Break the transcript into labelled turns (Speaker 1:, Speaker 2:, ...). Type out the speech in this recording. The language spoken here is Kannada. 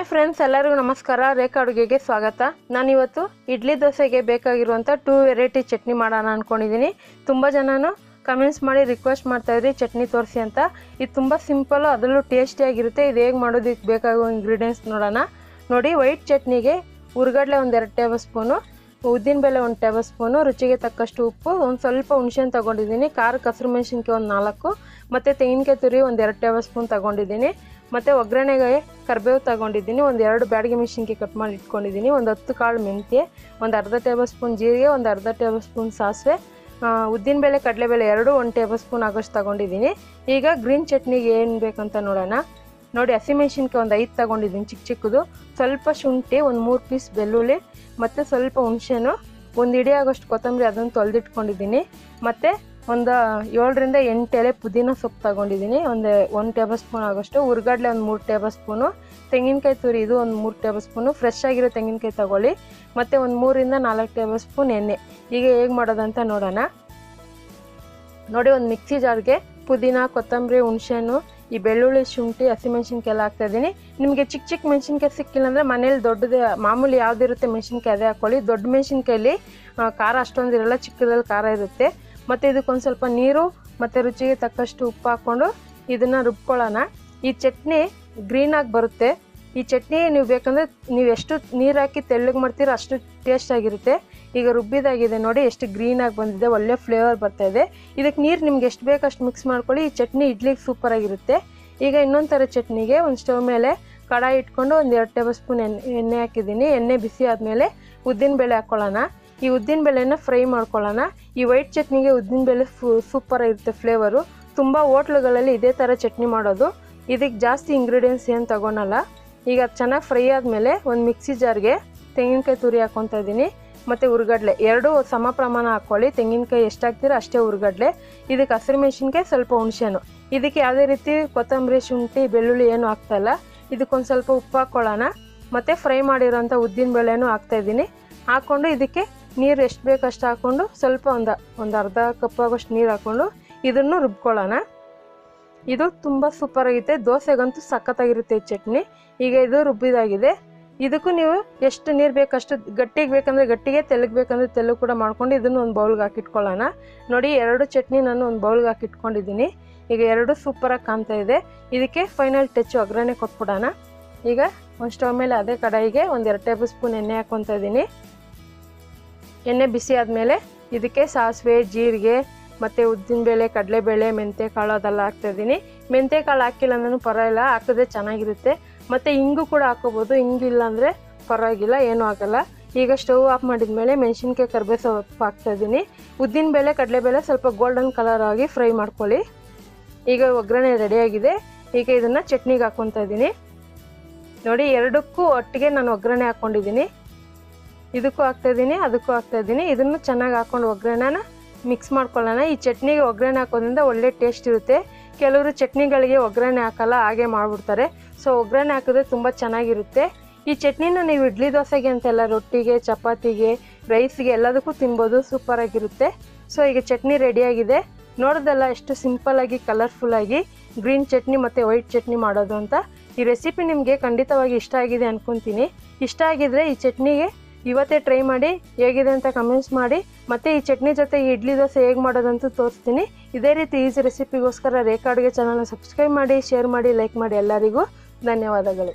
Speaker 1: ಹಾಯ್ ಫ್ರೆಂಡ್ಸ್, ಎಲ್ಲರಿಗೂ ನಮಸ್ಕಾರ. ರೇಖಾ ಅಡುಗೆಗೆ ಸ್ವಾಗತ. ನಾನು ಇವತ್ತು ಇಡ್ಲಿ ದೋಸೆಗೆ ಬೇಕಾಗಿರುವಂಥ 2 ವೆರೈಟಿ ಚಟ್ನಿ ಮಾಡೋಣ ಅಂದ್ಕೊಂಡಿದ್ದೀನಿ. ತುಂಬ ಜನನು ಕಮೆಂಟ್ಸ್ ಮಾಡಿ ರಿಕ್ವೆಸ್ಟ್ ಮಾಡ್ತಾಯಿದ್ರಿ ಚಟ್ನಿ ತೋರಿಸಿ ಅಂತ. ಇದು ತುಂಬ ಸಿಂಪಲ್ಲು, ಅದರಲ್ಲೂ ಟೇಸ್ಟಿಯಾಗಿರುತ್ತೆ. ಇದು ಹೇಗೆ ಮಾಡೋದಕ್ಕೆ ಬೇಕಾಗುವ ಇಂಗ್ರೀಡಿಯೆಂಟ್ಸ್ ನೋಡೋಣ. ನೋಡಿ, ವೈಟ್ ಚಟ್ನಿಗೆ ಹುರ್ಗಡ್ಲೆ 1-2 ಟೇಬಲ್ ಸ್ಪೂನು, ಉದ್ದಿನಬೇಳೆ 1 ಟೇಬಲ್ ಸ್ಪೂನು, ರುಚಿಗೆ ತಕ್ಕಷ್ಟು ಉಪ್ಪು, ಒಂದು ಸ್ವಲ್ಪ ಹುಣಸೆಹಣ್ಣು ತೊಗೊಂಡಿದ್ದೀನಿ, ಖಾರಕ್ಕೆ ಹಸಿರು ಮೆಣಸಿನ್ಕಾಯಿ 4 ಮತ್ತು ತೆಂಗಿನಕಾಯಿ ತುರಿ 1-2 ಟೇಬಲ್ ಸ್ಪೂನ್ ತೊಗೊಂಡಿದ್ದೀನಿ. ಮತ್ತು ಒಗ್ಗರಣೆಗೆ ಕರಿಬೇವು ತೊಗೊಂಡಿದ್ದೀನಿ, 1-2 ಬ್ಯಾಡಗಿ ಮೆಣಸಿನ್ಕಾಯಿ ಕಟ್ ಮಾಡಿ ಇಟ್ಕೊಂಡಿದ್ದೀನಿ, 10 ಕಾಳು ಮೆಂತ್ಯ, 1/2 ಟೇಬಲ್ ಸ್ಪೂನ್ ಜೀರಿಗೆ, 1/2 ಟೇಬಲ್ ಸ್ಪೂನ್ ಸಾಸಿವೆ, ಉದ್ದಿನಬೇಳೆ ಕಡಲೆಬೇಳೆ 1 ಟೇಬಲ್ ಸ್ಪೂನ್ ಆಗೋಷ್ಟು ತೊಗೊಂಡಿದ್ದೀನಿ. ಈಗ ಗ್ರೀನ್ ಚಟ್ನಿಗೆ ಏನು ಬೇಕಂತ ನೋಡೋಣ. ನೋಡಿ, ಹಸಿಮೆಣ್ಸಿನ್ಕಾಯಿ 5 ತೊಗೊಂಡಿದ್ದೀನಿ ಚಿಕ್ಕದು, ಸ್ವಲ್ಪ ಶುಂಠಿ, 3 ಪೀಸ್ ಬೆಳ್ಳುಳ್ಳಿ, ಮತ್ತು ಸ್ವಲ್ಪ ಹುಣಸೆಹಣ್ಣು, 1 ಹಿಡಿ ಆಗೋಷ್ಟು ಕೊತ್ತಂಬರಿ, ಅದನ್ನು ತೊಳೆದಿಟ್ಕೊಂಡಿದ್ದೀನಿ. ಮತ್ತು 7-8 ಎಲೆ ಪುದೀನ ಸೊಪ್ಪು ತೊಗೊಂಡಿದ್ದೀನಿ, 1 ಟೇಬಲ್ ಸ್ಪೂನ್ ಆಗೋಷ್ಟು, ಹುರ್ಗಡ್ಲೆ 3 ಟೇಬಲ್ ಸ್ಪೂನು, ತೆಂಗಿನಕಾಯಿ ತುರಿ ಇದು 3 ಟೇಬಲ್ ಸ್ಪೂನು, ಫ್ರೆಶ್ ಆಗಿರೋ ತೆಂಗಿನಕಾಯಿ ತೊಗೊಳ್ಳಿ, ಮತ್ತು 3-4 ಟೇಬಲ್ ಸ್ಪೂನ್ ಎಣ್ಣೆ. ಈಗ ಹೇಗೆ ಮಾಡೋದಂತ ನೋಡೋಣ. ನೋಡಿ, ಒಂದು ಮಿಕ್ಸಿ ಜಾರ್ಗೆ ಪುದೀನ, ಕೊತ್ತಂಬರಿ, ಹುಣಸೆಹಣ್ಣು, ಈ ಬೆಳ್ಳುಳ್ಳಿ, ಶುಂಠಿ, ಹಸಿಮೆಣ್ಸಿನ್ಕಾಯಿ ಎಲ್ಲ ಹಾಕ್ತಾಯಿದ್ದೀನಿ. ನಿಮಗೆ ಚಿಕ್ಕ ಮೆಣಸಿನ್ಕಾಯಿ ಸಿಕ್ಕಿಲ್ಲ ಅಂದರೆ ಮನೇಲಿ ದೊಡ್ಡದೇ ಮಾಮೂಲಿ ಯಾವುದಿರುತ್ತೆ ಮೆಣಸಿನ್ಕಾಯಿ ಅದೇ ಹಾಕ್ಕೊಳ್ಳಿ. ದೊಡ್ಡ ಮೆಣಸಿನ್ಕಾಯಲ್ಲಿ ಖಾರ ಅಷ್ಟೊಂದಿರಲ್ಲ, ಚಿಕ್ಕದಲ್ಲಿ ಖಾರ ಇರುತ್ತೆ. ಮತ್ತು ಇದಕ್ಕೊಂದು ಸ್ವಲ್ಪ ನೀರು ಮತ್ತು ರುಚಿಗೆ ತಕ್ಕಷ್ಟು ಉಪ್ಪು ಹಾಕ್ಕೊಂಡು ಇದನ್ನು ರುಬ್ಕೊಳ್ಳೋಣ. ಈ ಚಟ್ನಿ ಗ್ರೀನಾಗಿ ಬರುತ್ತೆ. ಈ ಚಟ್ನಿ ನೀವು ಬೇಕಂದರೆ ನೀವು ಎಷ್ಟು ನೀರು ಹಾಕಿ ತೆಳ್ಳಗೆ ಮಾಡ್ತೀರೋ ಅಷ್ಟು ಟೇಸ್ಟಾಗಿರುತ್ತೆ. ಈಗ ರುಬ್ಬಿದಾಗಿದೆ ನೋಡಿ, ಎಷ್ಟು ಗ್ರೀನಾಗಿ ಬಂದಿದೆ, ಒಳ್ಳೆ ಫ್ಲೇವರ್ ಬರ್ತಾಯಿದೆ. ಇದಕ್ಕೆ ನೀರು ನಿಮ್ಗೆ ಎಷ್ಟು ಬೇಕಷ್ಟು ಮಿಕ್ಸ್ ಮಾಡ್ಕೊಳ್ಳಿ. ಈ ಚಟ್ನಿ ಇಡ್ಲಿಗೆ ಸೂಪರಾಗಿರುತ್ತೆ. ಈಗ ಇನ್ನೊಂದು ಥರ ಚಟ್ನಿಗೆ ಒಂದು ಸ್ಟವ್ ಮೇಲೆ ಕಡಾಯಿ ಇಟ್ಕೊಂಡು 1-2 ಟೇಬಲ್ ಸ್ಪೂನ್ ಎಣ್ಣೆ ಹಾಕಿದ್ದೀನಿ. ಎಣ್ಣೆ ಬಿಸಿ ಆದಮೇಲೆ ಉದ್ದಿನಬೇಳೆ ಹಾಕ್ಕೊಳ್ಳೋಣ. ಈ ಉದ್ದಿನಬೇಳೆನ ಫ್ರೈ ಮಾಡ್ಕೊಳ್ಳೋಣ. ಈ ವೈಟ್ ಚಟ್ನಿಗೆ ಉದ್ದಿನಬೇಳೆ ಸೂಪರಾಗಿರುತ್ತೆ ಫ್ಲೇವರು. ತುಂಬ ಹೋಟ್ಲುಗಳಲ್ಲಿ ಇದೇ ಥರ ಚಟ್ನಿ ಮಾಡೋದು. ಇದಕ್ಕೆ ಜಾಸ್ತಿ ಇಂಗ್ರೀಡಿಯೆಂಟ್ಸ್ ಏನು ತೊಗೊಳಲ್ಲ. ಈಗ ಚೆನ್ನಾಗಿ ಫ್ರೈ ಆದಮೇಲೆ ಒಂದು ಮಿಕ್ಸಿ ಜಾರ್ಗೆ ತೆಂಗಿನಕಾಯಿ ತುರಿ ಹಾಕ್ಕೊತಾ ಇದ್ದೀನಿ, ಮತ್ತು ಹುರ್ಗಡ್ಲೆ 2 ಸಮ ಪ್ರಮಾಣ ಹಾಕ್ಕೊಳ್ಳಿ. ತೆಂಗಿನಕಾಯಿ ಎಷ್ಟು ಹಾಕ್ತೀರೋ ಅಷ್ಟೇ ಹುರ್ಗಡ್ಲೆ. ಇದಕ್ಕೆ ಹಸಿರು ಮೆಣಸಿನ್ಕಾಯಿ, ಸ್ವಲ್ಪ ಹುಣಸೆಹಣ್ಣು. ಇದಕ್ಕೆ ಯಾವುದೇ ರೀತಿ ಕೊತ್ತಂಬರಿ, ಶುಂಠಿ, ಬೆಳ್ಳುಳ್ಳಿ ಏನು ಹಾಕ್ತಾಯಿಲ್ಲ. ಇದಕ್ಕೊಂದು ಸ್ವಲ್ಪ ಉಪ್ಪು ಹಾಕ್ಕೊಳ್ಳೋಣ. ಮತ್ತು ಫ್ರೈ ಮಾಡಿರೋಂಥ ಉದ್ದಿನಬೇಳೆನೂ ಹಾಕ್ತಾಯಿದ್ದೀನಿ. ಹಾಕ್ಕೊಂಡು ಇದಕ್ಕೆ ನೀರು ಎಷ್ಟು ಬೇಕು ಅಷ್ಟು ಹಾಕ್ಕೊಂಡು ಸ್ವಲ್ಪ ಒಂದು ಅರ್ಧ ಕಪ್ ಆಗೋಷ್ಟು ನೀರು ಹಾಕ್ಕೊಂಡು ಇದನ್ನು ರುಬ್ಕೊಳ್ಳೋಣ. ಇದು ತುಂಬ ಸೂಪರಾಗಿರುತ್ತೆ. ದೋಸೆಗಂತೂ ಸಖತ್ತಾಗಿರುತ್ತೆ ಈ ಚಟ್ನಿ. ಈಗ ಇದು ರುಬ್ಬಿದಾಗಿದೆ. ಇದಕ್ಕೂ ನೀವು ಎಷ್ಟು ನೀರು ಬೇಕಷ್ಟು, ಗಟ್ಟಿಗೆ ಬೇಕಂದರೆ ಗಟ್ಟಿಗೆ, ತೆಳ್ಳಗೆ ಬೇಕಂದರೆ ತೆಳ್ಳಗೆ ಕೂಡ ಮಾಡ್ಕೊಂಡು ಇದನ್ನು ಒಂದು ಬೌಲ್ಗೆ ಹಾಕಿಟ್ಕೊಳ್ಳೋಣ. ನೋಡಿ, 2 ಚಟ್ನಿ ನಾನು ಒಂದು ಬೌಲ್ಗೆ ಹಾಕಿಟ್ಕೊಂಡಿದ್ದೀನಿ. ಈಗ 2 ಸೂಪರಾಗಿ ಕಾಣ್ತಾ ಇದೆ. ಇದಕ್ಕೆ ಫೈನಲ್ ಟಚ್ ಒಗ್ಗರಣೆ ಕೊಟ್ಬಿಡೋಣ. ಈಗ ಒಂದು ಸ್ಟವ್ ಮೇಲೆ ಅದೇ ಕಡಾಯಿಗೆ 1-2 ಟೇಬಲ್ ಸ್ಪೂನ್ ಎಣ್ಣೆ ಹಾಕ್ಕೊತಾ ಇದ್ದೀನಿ. ಎಣ್ಣೆ ಬಿಸಿ ಆದಮೇಲೆ ಇದಕ್ಕೆ ಸಾಸಿವೆ, ಜೀರಿಗೆ, ಮತ್ತು ಉದ್ದಿನಬೇಳೆ, ಕಡಲೆಬೇಳೆ, ಮೆಂತ್ಯಕಾಳು ಅದೆಲ್ಲ ಹಾಕ್ತಾಯಿದ್ದೀನಿ. ಮೆಂತ್ಯಕಾಳು ಹಾಕಿಲ್ಲ ಅಂದ್ರೂ ಪರವಾಗಿಲ್ಲ, ಹಾಕಿದ್ರೆ ಚೆನ್ನಾಗಿರುತ್ತೆ. ಮತ್ತು ಹಿಂಗು ಕೂಡ ಹಾಕೋಬೋದು, ಹಿಂಗಿಲ್ಲ ಅಂದರೆ ಪರವಾಗಿಲ್ಲ, ಏನೂ ಆಗಲ್ಲ. ಈಗ ಸ್ಟವ್ ಆಫ್ ಮಾಡಿದ್ಮೇಲೆ ಮೆಣಸಿನ್ಕಾಯಿ, ಕರಿಬೇವು ಸೊಪ್ಪು ಹಾಕ್ತಾಯಿದ್ದೀನಿ. ಉದ್ದಿನಬೇಳೆ, ಕಡಲೆಬೇಳೆ ಸ್ವಲ್ಪ ಗೋಲ್ಡನ್ ಕಲರ್ ಆಗಿ ಫ್ರೈ ಮಾಡ್ಕೊಳ್ಳಿ. ಈಗ ಒಗ್ಗರಣೆ ರೆಡಿಯಾಗಿದೆ. ಈಗ ಇದನ್ನು ಚಟ್ನಿಗೆ ಹಾಕ್ಕೊತಾ ಇದ್ದೀನಿ. ನೋಡಿ, 2ಕ್ಕೂ ಒಟ್ಟಿಗೆ ನಾನು ಒಗ್ಗರಣೆ ಹಾಕ್ಕೊಂಡಿದ್ದೀನಿ. ಇದಕ್ಕೂ ಹಾಕ್ತಾಯಿದ್ದೀನಿ, ಅದಕ್ಕೂ ಹಾಕ್ತಾಯಿದ್ದೀನಿ. ಇದನ್ನು ಚೆನ್ನಾಗಿ ಹಾಕ್ಕೊಂಡು ಒಗ್ಗರಣೆನ ಮಿಕ್ಸ್ ಮಾಡ್ಕೊಳ್ಳೋಣ. ಈ ಚಟ್ನಿಗೆ ಒಗ್ಗರಣೆ ಹಾಕೋದ್ರಿಂದ ಒಳ್ಳೆ ಟೇಸ್ಟ್ ಇರುತ್ತೆ. ಕೆಲವರು ಚಟ್ನಿಗಳಿಗೆ ಒಗ್ಗರಣೆ ಹಾಕಲ್ಲ, ಹಾಗೆ ಮಾಡಿಬಿಡ್ತಾರೆ. ಸೊ ಒಗ್ಗರಣೆ ಹಾಕಿದ್ರೆ ತುಂಬ ಚೆನ್ನಾಗಿರುತ್ತೆ. ಈ ಚಟ್ನಿನ ನೀವು ಇಡ್ಲಿ ದೋಸೆಗೆ ಅಂತೆಲ್ಲ, ರೊಟ್ಟಿಗೆ, ಚಪಾತಿಗೆ, ರೈಸ್ಗೆ ಎಲ್ಲದಕ್ಕೂ ತಿನ್ಬೋದು, ಸೂಪರಾಗಿರುತ್ತೆ. ಸೊ ಈಗ ಚಟ್ನಿ ರೆಡಿಯಾಗಿದೆ. ನೋಡೋದಲ್ಲ ಎಷ್ಟು ಸಿಂಪಲ್ಲಾಗಿ, ಕಲರ್ಫುಲ್ಲಾಗಿ ಗ್ರೀನ್ ಚಟ್ನಿ ಮತ್ತು ವೈಟ್ ಚಟ್ನಿ ಮಾಡೋದು ಅಂತ. ಈ ರೆಸಿಪಿ ನಿಮಗೆ ಖಂಡಿತವಾಗಿ ಇಷ್ಟ ಆಗಿದೆ ಅಂದ್ಕೊತೀನಿ. ಇಷ್ಟ ಆಗಿದ್ರೆ ಈ ಚಟ್ನಿಗೆ ಇವತ್ತೇ ಟ್ರೈ ಮಾಡಿ, ಹೇಗಿದೆ ಅಂತ ಕಮೆಂಟ್ಸ್ ಮಾಡಿ. ಮತ್ತು ಈ ಚಟ್ನಿ ಜೊತೆ ಈ ಇಡ್ಲಿ ದೋಸೆ ಹೇಗೆ ಮಾಡೋದಂತೂ ತೋರಿಸ್ತೀನಿ. ಇದೇ ರೀತಿ ಈಸಿ ರೆಸಿಪಿಗೋಸ್ಕರ ರೇಖಾ ಅಡುಗೆ ಚಾನಲ್ನ ಸಬ್ಸ್ಕ್ರೈಬ್ ಮಾಡಿ, ಶೇರ್ ಮಾಡಿ, ಲೈಕ್ ಮಾಡಿ. ಎಲ್ಲರಿಗೂ ಧನ್ಯವಾದಗಳು.